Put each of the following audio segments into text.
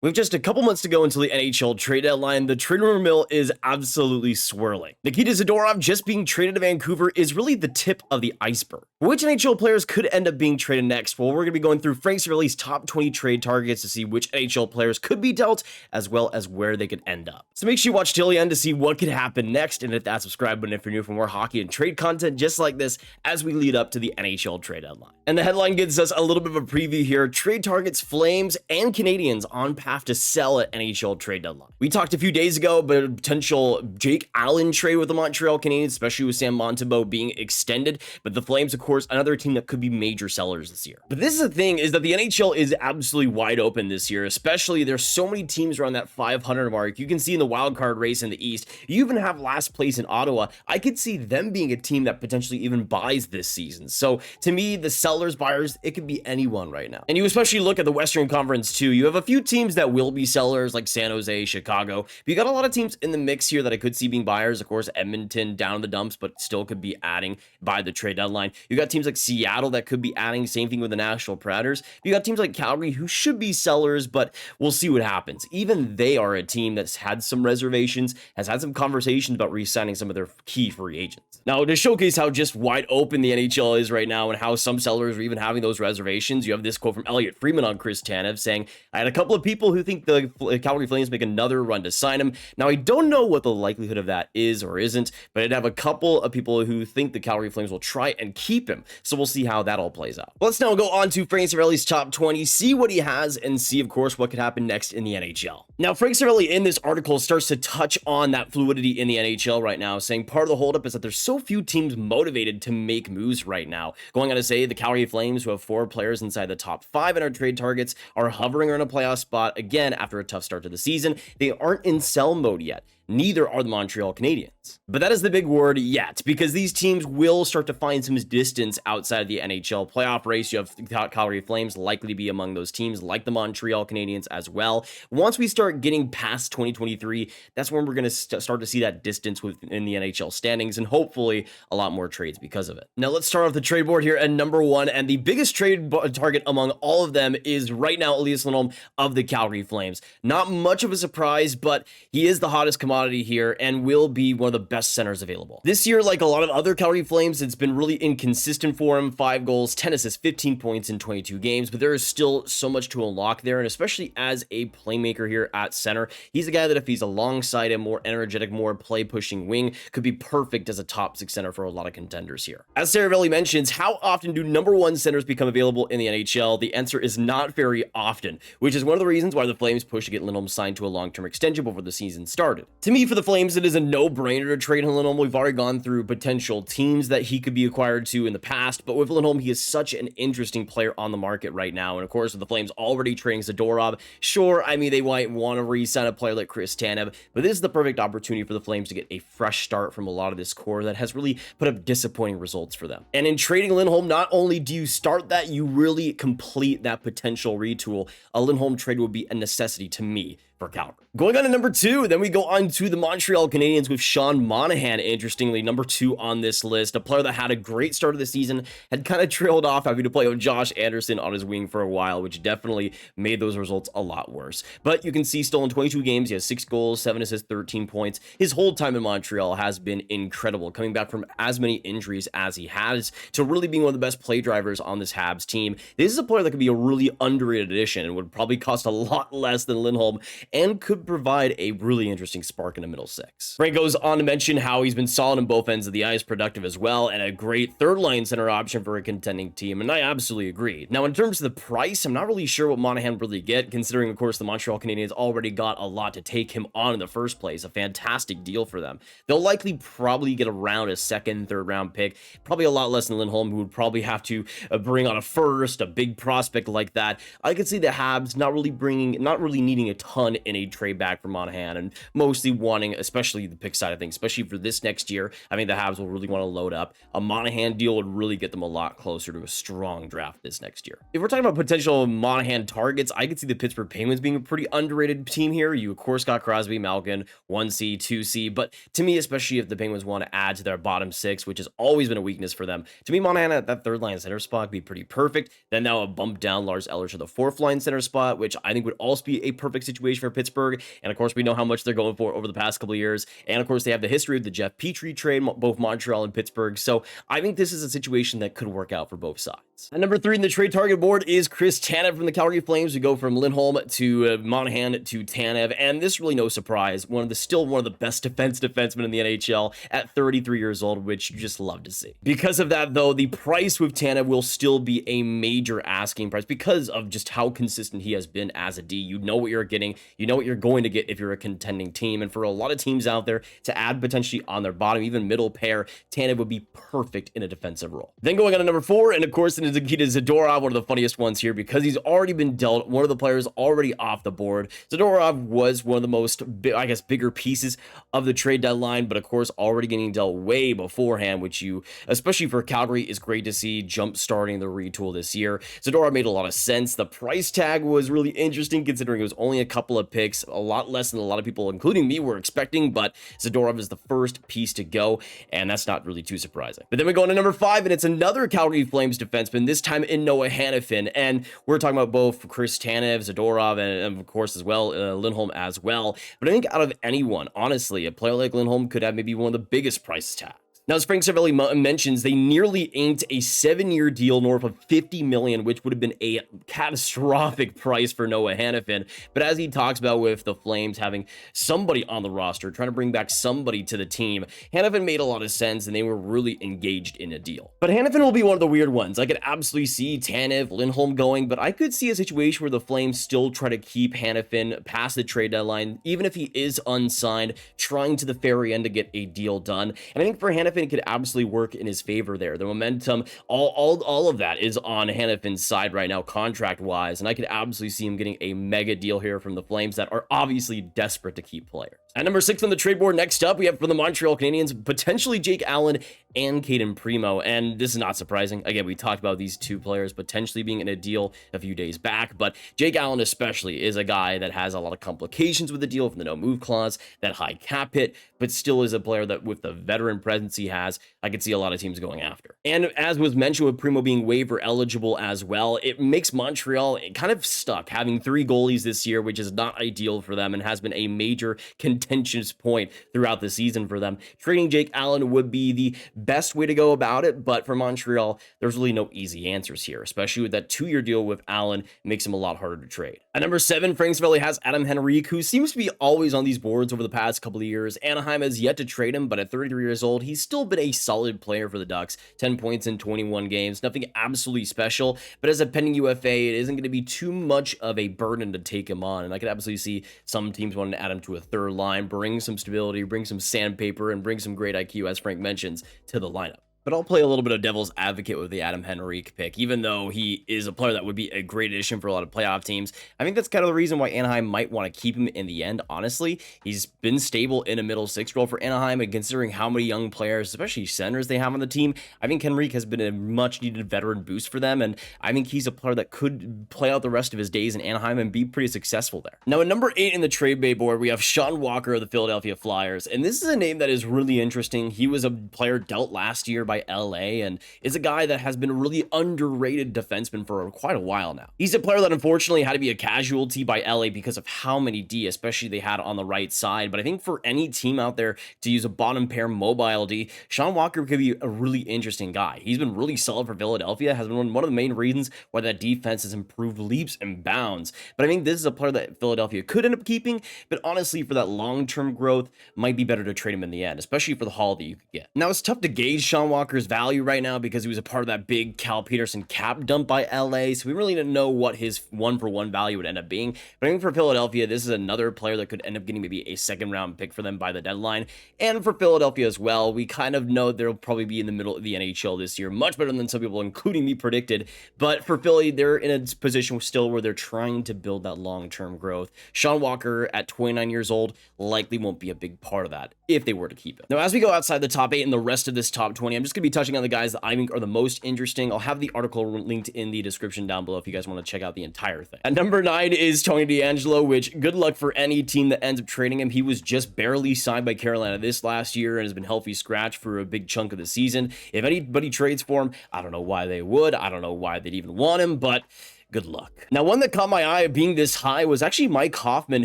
With just a couple months to go until the NHL trade deadline, the trade rumor mill is absolutely swirling. Nikita Zadorov just being traded to Vancouver is really the tip of the iceberg. Which NHL players could end up being traded next? Well, we're going to be going through Frank Seravalli's top 20 trade targets to see which NHL players could be dealt, as well as where they could end up. So make sure you watch till the end to see what could happen next, and hit that subscribe button if you're new for more hockey and trade content just like this as we lead up to the NHL trade deadline. And the headline gives us a little bit of a preview here. Trade targets, Flames, and Canadiens on path to sell at NHL trade deadline. We talked a few days ago about a potential Jake Allen trade with the Montreal Canadiens, especially with Sam Montembeault being extended, but the Flames, of course, another team that could be major sellers this year. But this is the thing, is that the NHL is absolutely wide open this year, especially there's so many teams around that 500 mark. You can see in the wild card race in the East, you even have last place in Ottawa. I could see them being a team that potentially even buys this season. So to me, the sellers, buyers, it could be anyone right now. And you especially look at the Western Conference too. You have a few teams that will be sellers like San Jose, Chicago. But you got a lot of teams in the mix here that I could see being buyers. Of course, Edmonton down in the dumps, but still could be adding by the trade deadline. You got teams like Seattle that could be adding. Same thing with the Nashville Predators. You got teams like Calgary who should be sellers, but we'll see what happens. Even they are a team that's had some reservations, has had some conversations about re-signing some of their key free agents. Now, to showcase how just wide open the NHL is right now and how some sellers are even having those reservations, you have this quote from Elliotte Friedman on Chris Tanev saying, "I had a couple of people who think the Calgary Flames make another run to sign him. Now, I don't know what the likelihood of that is or isn't, but I'd have a couple of people who think the Calgary Flames will try and keep him. So we'll see how that all plays out." Let's now go on to Frank Seravalli's top 20, see what he has, and see, of course, what could happen next in the NHL. Now, Frank Seravalli in this article starts to touch on that fluidity in the NHL right now, saying part of the holdup is that there's so few teams motivated to make moves right now. Going on to say the Calgary Flames, who have 4 players inside the top 5 in our trade targets, are hovering around a playoff spot again after a tough start to the season. They aren't in sell mode yet. Neither are the Montreal Canadiens. But that is the big word, yet, because these teams will start to find some distance outside of the NHL playoff race. You have Calgary Flames likely to be among those teams, like the Montreal Canadiens as well. Once we start getting past 2023, that's when we're going to start to see that distance within the NHL standings, and hopefully a lot more trades because of it. Now let's start off the trade board here at number 1, and the biggest trade target among all of them is right now Elias Lindholm of the Calgary Flames. Not much of a surprise, but he is the hottest commodity here and will be one of the best centers available. This year, like a lot of other Calgary Flames, it's been really inconsistent for him. 5 goals, 10 assists, 15 points in 22 games, but there is still so much to unlock there, and especially as a playmaker here at center, he's a guy that if he's alongside a more energetic, more play-pushing wing, could be perfect as a top 6 center for a lot of contenders here. As Seravalli mentions, how often do number 1 centers become available in the NHL? The answer is not very often, which is one of the reasons why the Flames pushed to get Lindholm signed to a long-term extension before the season started. To me, for the Flames, it is a no-brainer to trade Lindholm. We've already gone through potential teams that he could be acquired to in the past, but with Lindholm, he is such an interesting player on the market right now. And of course, with the Flames already trading Zadorov, sure, I mean, they might want to re-sign a player like Chris Tanev, but this is the perfect opportunity for the Flames to get a fresh start from a lot of this core that has really put up disappointing results for them. And in trading Lindholm, not only do you start that, you really complete that potential retool. A Lindholm trade would be a necessity to me for Calgary. Going on to number 2, then we go on to the Montreal Canadiens with Sean Monahan, interestingly, number 2 on this list. A player that had a great start of the season, had kind of trailed off having to play with Josh Anderson on his wing for a while, which definitely made those results a lot worse. But you can see still in 22 games, he has 6 goals, 7 assists, 13 points. His whole time in Montreal has been incredible, coming back from as many injuries as he has to really being one of the best play drivers on this Habs team. This is a player that could be a really underrated addition and would probably cost a lot less than Lindholm, and could provide a really interesting spark in the middle 6. Frank goes on to mention how he's been solid on both ends of the ice, productive as well, and a great third-line center option for a contending team, and I absolutely agree. Now, in terms of the price, I'm not really sure what Monahan really get, considering, of course, the Montreal Canadiens already got a lot to take him on in the first place, a fantastic deal for them. They'll likely probably get around a 2nd, 3rd-round pick, probably a lot less than Lindholm, who would probably have to bring on a first, a big prospect like that. I could see the Habs not really needing a ton in a trade back for Monahan, and mostly wanting, especially the pick side of things, especially for this next year. I think the Habs will really want to load up. A Monahan deal would really get them a lot closer to a strong draft this next year. If we're talking about potential Monahan targets, I could see the Pittsburgh Penguins being a pretty underrated team here. You, of course, got Crosby, Malkin, 1C, 2C, but to me, especially if the Penguins want to add to their bottom six, which has always been a weakness for them, to me, Monahan at that third line center spot would be pretty perfect. Then now a bump down Lars Eller to the fourth line center spot, which I think would also be a perfect situation for Pittsburgh. And of course, we know how much they're going for over the past couple of years. And of course, they have the history of the Jeff Petrie trade, both Montreal and Pittsburgh. So I think this is a situation that could work out for both sides. At number 3 in the trade target board is Chris Tanev from the Calgary Flames. We go from Lindholm to Monahan to Tanev, and this is really no surprise. Still one of the best defensemen in the NHL at 33 years old, which you just love to see. Because of that, though, the price with Tanev will still be a major asking price because of just how consistent he has been as a D. You know what you're getting. You know what you're going to get if you're a contending team. And for a lot of teams out there to add potentially on their bottom, even middle pair, Tanev would be perfect in a defensive role. Then going on to number 4, and of course, it is Nikita Zadorov, one of the funniest ones here because he's already been dealt, one of the players already off the board. Zadorov was one of the most, I guess, bigger pieces of the trade deadline, but of course, already getting dealt way beforehand, which you, especially for Calgary, is great to see jump starting the retool this year. Zadorov made a lot of sense. The price tag was really interesting considering it was only a couple of picks, a lot less than a lot of people, including me, were expecting, but Zadorov is the first piece to go, and that's not really too surprising. But then we go on to number 5, and it's another Calgary Flames defenseman, this time in Noah Hanifin, and we're talking about both Chris Tanev, Zadorov, and of course as well, Lindholm as well. But I think out of anyone, honestly, a player like Lindholm could have maybe one of the biggest price tags. Now, as Frank Seravalli mentions, they nearly inked a 7-year deal north of $50 million, which would have been a catastrophic price for Noah Hanifin. But as he talks about with the Flames having somebody on the roster, trying to bring back somebody to the team, Hanifin made a lot of sense, and they were really engaged in a deal. But Hanifin will be one of the weird ones. I could absolutely see Tanev, Lindholm going, but I could see a situation where the Flames still try to keep Hanifin past the trade deadline, even if he is unsigned, trying to the very end to get a deal done. And I think for Hanifin, could absolutely work in his favor there. The momentum, all of that is on Hanifin's side right now, contract-wise, and I could absolutely see him getting a mega deal here from the Flames that are obviously desperate to keep players. At number 6 on the trade board, next up, we have for the Montreal Canadiens, potentially Jake Allen and Caden Primo, and this is not surprising. Again, we talked about these two players potentially being in a deal a few days back, but Jake Allen especially is a guy that has a lot of complications with the deal from the no-move clause, that high cap hit, but still is a player that with the veteran presence he has, I could see a lot of teams going after. And as was mentioned with Primo being waiver eligible as well, it makes Montreal kind of stuck having 3 goalies this year, which is not ideal for them and has been a major contentious point throughout the season for them. Trading Jake Allen would be the best way to go about it, but for Montreal, there's really no easy answers here, especially with that 2-year deal with Allen, makes him a lot harder to trade. At number 7, Frank Seravalli has Adam Henrique, who seems to be always on these boards over the past couple of years. Anaheim has yet to trade him, but at 33 years old, he's still been a solid player for the Ducks. 10 points in 21 games, nothing absolutely special, but as a pending UFA, it isn't going to be too much of a burden to take him on, and I could absolutely see some teams wanting to add him to a third line, bring some stability, bring some sandpaper, and bring some great IQ, as Frank mentions, to the lineup. But I'll play a little bit of devil's advocate with the Adam Henrique pick. Even though he is a player that would be a great addition for a lot of playoff teams, I think that's kind of the reason why Anaheim might want to keep him in the end, honestly. He's been stable in a middle 6 role for Anaheim, and considering how many young players, especially centers, they have on the team, I think Henrique has been a much-needed veteran boost for them, and I think he's a player that could play out the rest of his days in Anaheim and be pretty successful there. Now, at number 8 in the trade bay board, we have Sean Walker of the Philadelphia Flyers, and this is a name that is really interesting. He was a player dealt last year by LA, and is a guy that has been a really underrated defenseman for quite a while now. He's a player that unfortunately had to be a casualty by LA because of how many D, especially they had on the right side. But I think for any team out there to use a bottom pair mobile D, Sean Walker could be a really interesting guy. He's been really solid for Philadelphia, has been one of the main reasons why that defense has improved leaps and bounds. But I think this is a player that Philadelphia could end up keeping, but honestly, for that long-term growth, might be better to trade him in the end, especially for the haul that you could get. Now, it's tough to gauge Sean Walker's value right now because he was a part of that big Cal Peterson cap dump by LA, so we really didn't know what his 1-for-1 value would end up being. But I think for Philadelphia, this is another player that could end up getting maybe a second-round pick for them by the deadline. And for Philadelphia as well, we kind of know they'll probably be in the middle of the NHL this year, much better than some people, including me, predicted. But for Philly, they're in a position still where they're trying to build that long-term growth. Sean Walker, at 29 years old, likely won't be a big part of that if they were to keep it. Now, as we go outside the top 8 and the rest of this top 20, I'm just going to be touching on the guys that I think are the most interesting. I'll have the article linked in the description down below if you guys want to check out the entire thing. At number 9 is Tony DeAngelo, which good luck for any team that ends up trading him. He was just barely signed by Carolina this last year and has been healthy scratch for a big chunk of the season. If anybody trades for him, I don't know why they would. I don't know why they'd even want him, but good luck. Now, one that caught my eye being this high was actually Mike Hoffman,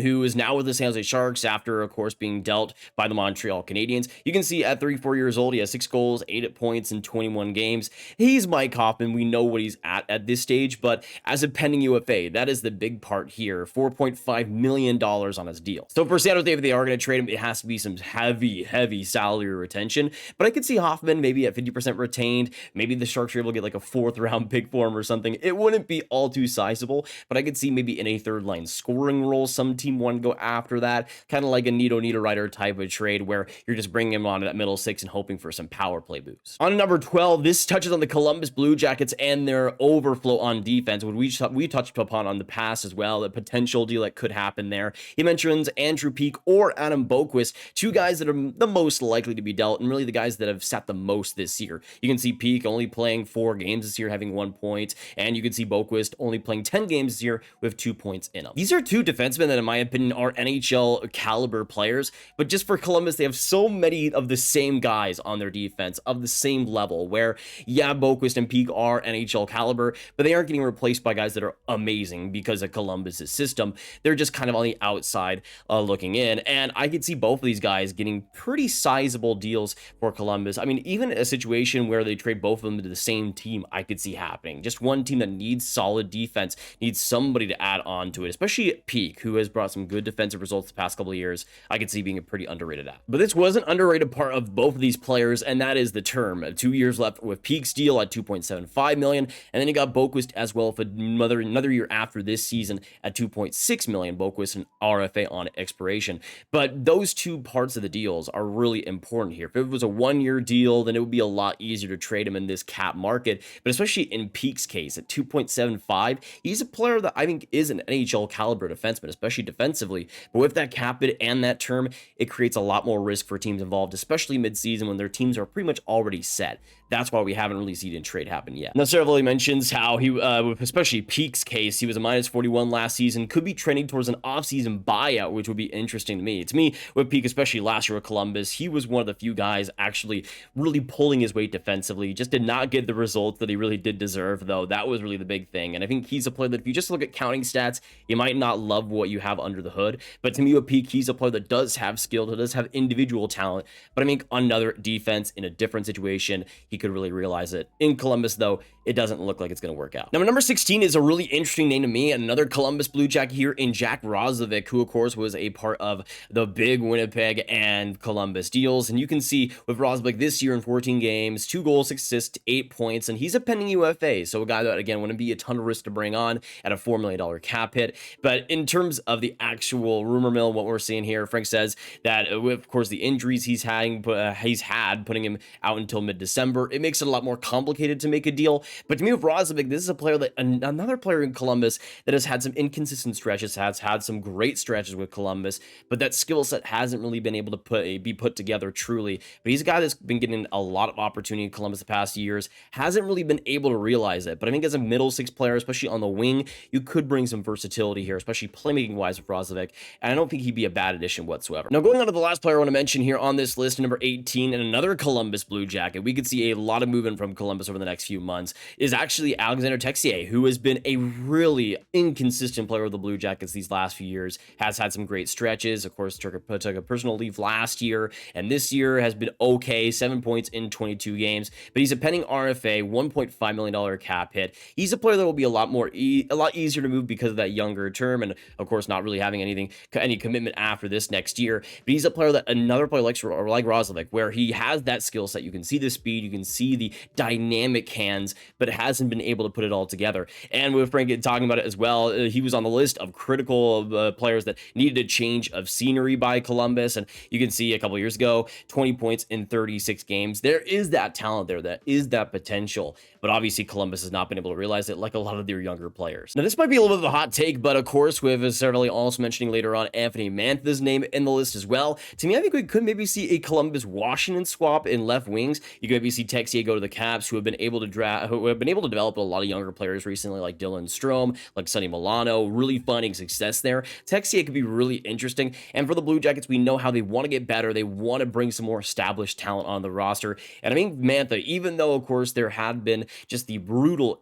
who is now with the San Jose Sharks after, of course, being dealt by the Montreal Canadiens. You can see at 34 years old, he has 6 goals, 8 points in 21 games. He's Mike Hoffman. We know what he's at this stage, but as a pending UFA, that is the big part here. $4.5 million on his deal. So for Seattle, if they are going to trade him, it has to be some heavy salary retention. But I could see Hoffman maybe at 50% retained. Maybe the Sharks are able to get like a 4th round pick for him or something. It wouldn't be all too sizable, but I could see maybe in a 3rd line scoring role, some team want to go after that, kind of like a Nito Niederreiter type of trade where you're just bringing him on to that middle 6 and hoping for some power play boost. On number 12, this touches on the Columbus Blue Jackets and their overflow on defense, which we touched upon on the past as well, the potential deal that could happen there. He mentions Andrew Peeke or Adam Boqvist, 2 guys that are the most likely to be dealt and really the guys that have sat the most this year. You can see Peeke only playing 4 games this year, having 1 point, and you can see Boqvist only playing 10 games this year with 2 points in them. These are 2 defensemen that, in my opinion, are NHL caliber players, but just for Columbus, they have so many of the same guys on their defense of the same level where, yeah, Boqvist and Peeke are NHL caliber, but they aren't getting replaced by guys that are amazing because of Columbus's system. They're just kind of on the outside looking in, and I could see both of these guys getting pretty sizable deals for Columbus. I mean, even a situation where they trade both of them to the same team, I could see happening. Just one team that needs solid defense, needs somebody to add on to it, especially Peeke, who has brought some good defensive results the past couple of years. I could see being a pretty underrated add. But this was an underrated part of both of these players, and that is the term. 2 years left with Peake's deal at $2.75 million, and then you got Boqvist as well for another year after this season at $2.6 million. Boqvist an RFA on expiration. But those 2 parts of the deals are really important here. If it was a 1-year deal, then it would be a lot easier to trade him in this cap market. But especially in Peake's case at 2.75, he's a player that I think is an NHL caliber defenseman, especially defensively. But with that cap hit and that term, it creates a lot more risk for teams involved, especially mid-season when their teams are pretty much already set. That's why we haven't really seen a trade happen yet. Now, Seravalli mentions how he, with especially Peake's case, he was a -41 last season, could be trending towards an off-season buyout, which would be interesting to me. To me, with Peake, especially last year with Columbus, he was one of the few guys actually really pulling his weight defensively. Just did not get the results that he really did deserve, though. That was really the big thing. And I think he's a player that if you just look at counting stats, you might not love what you have under the hood. But to me, with Peake, he's a player that does have skill, that does have individual talent. But I think on another defense, in a different situation, he could really realize it. In Columbus, though, it doesn't look like it's going to work out. Now, number 16 is a really interesting name to me. Another Columbus Blue Jacket here in Jack Roslovic, who, of course, was a part of the big Winnipeg and Columbus deals. And you can see with Roslovic this year in 14 games, 2 goals, 6 assists, 8 points, and he's a pending UFA. So a guy that, again, wouldn't be a ton of risk to bring on at a $4 million cap hit. But in terms of the actual rumor mill, what we're seeing here, Frank says that, with, of course, the injuries he's had, putting him out until mid-December, it makes it a lot more complicated to make a deal. But to me, with Roslovic, this is a player that, another player in Columbus that has had some inconsistent stretches, has had some great stretches with Columbus, but that skill set hasn't really been able to be put together truly. But he's a guy that's been getting a lot of opportunity in Columbus the past years, hasn't really been able to realize it. But I think as a middle 6 player, especially on the wing, you could bring some versatility here, especially playmaking-wise with Roslovic, and I don't think he'd be a bad addition whatsoever. Now, going on to the last player I want to mention here on this list, number 18, and another Columbus Blue Jacket, we could see a lot of movement from Columbus over the next few months, is actually Alexander Texier, who has been a really inconsistent player with the Blue Jackets these last few years, has had some great stretches, of course, took a personal leave last year, and this year has been okay, 7 points in 22 games, but he's a pending RFA, $1.5 million cap hit. He's a player that will be a lot easier to move because of that younger term, and of course, not really having any commitment after this next year, but he's a player that another player like Roslovic, where he has that skill set. You can see the speed, you can can see the dynamic hands, but hasn't been able to put it all together. And with Frank talking about it as well, he was on the list of critical players that needed a change of scenery by Columbus. And you can see a couple years ago, 20 points in 36 games. There is that talent there, that is that potential. But obviously, Columbus has not been able to realize it like a lot of their younger players. Now, this might be a little bit of a hot take, but of course, with Seravalli also mentioning later on Anthony Mantha's name in the list as well. To me, I think we could maybe see a Columbus-Washington swap in left wings. You could maybe see Texier go to the Caps, who have been able to develop a lot of younger players recently, like Dylan Strome, like Sonny Milano, really finding success there. Texier could be really interesting. And for the Blue Jackets, we know how they want to get better. They want to bring some more established talent on the roster. And I mean, Mantha, even though, of course, there had been just the brutal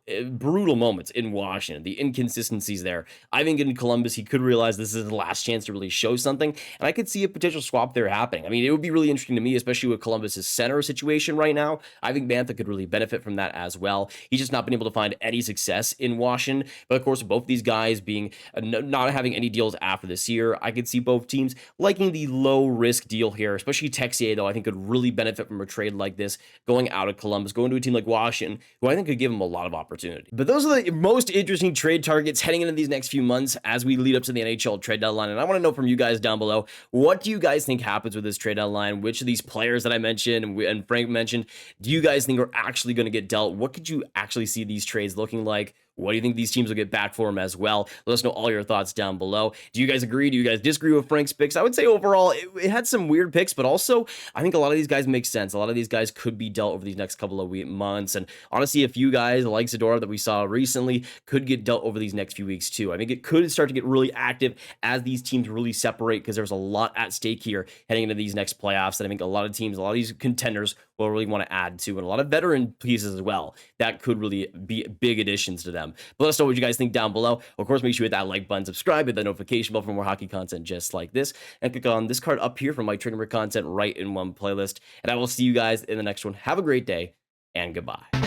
moments in Washington, the inconsistencies there, I think in Columbus, he could realize this is the last chance to really show something. And I could see a potential swap there happening. I mean, it would be really interesting to me, especially with Columbus's center situation right now. I think Mantha could really benefit from that as well. He's just not been able to find any success in Washington. But of course, both these guys being not having any deals after this year, I could see both teams liking the low risk deal here, especially Texier, though, I think could really benefit from a trade like this, going out of Columbus, going to a team like Washington, who I think could give him a lot of opportunity. But those are the most interesting trade targets heading into these next few months as we lead up to the NHL trade deadline. And I want to know from you guys down below, what do you guys think happens with this trade deadline? Which of these players that I mentioned and Frank mentioned, do you guys think are actually going to get dealt? What could you actually see these trades looking like? What do you think these teams will get back for him as well? Let us know all your thoughts down below. Do you guys agree? Do you guys disagree with Frank's picks? I would say overall, it had some weird picks, but also I think a lot of these guys make sense. A lot of these guys could be dealt over these next couple of months. And honestly, a few guys like Zadorov that we saw recently could get dealt over these next few weeks too. I think it could start to get really active as these teams really separate, because there's a lot at stake here heading into these next playoffs that I think a lot of teams, a lot of these contenders will really want to add to, and a lot of veteran pieces as well that could really be big additions to them. But let us know what you guys think down below. Of course, make sure you hit that like button, subscribe, hit that notification bell for more hockey content just like this, and click on this card up here for my trading content right in one playlist. And I will see you guys in the next one. Have a great day, and goodbye.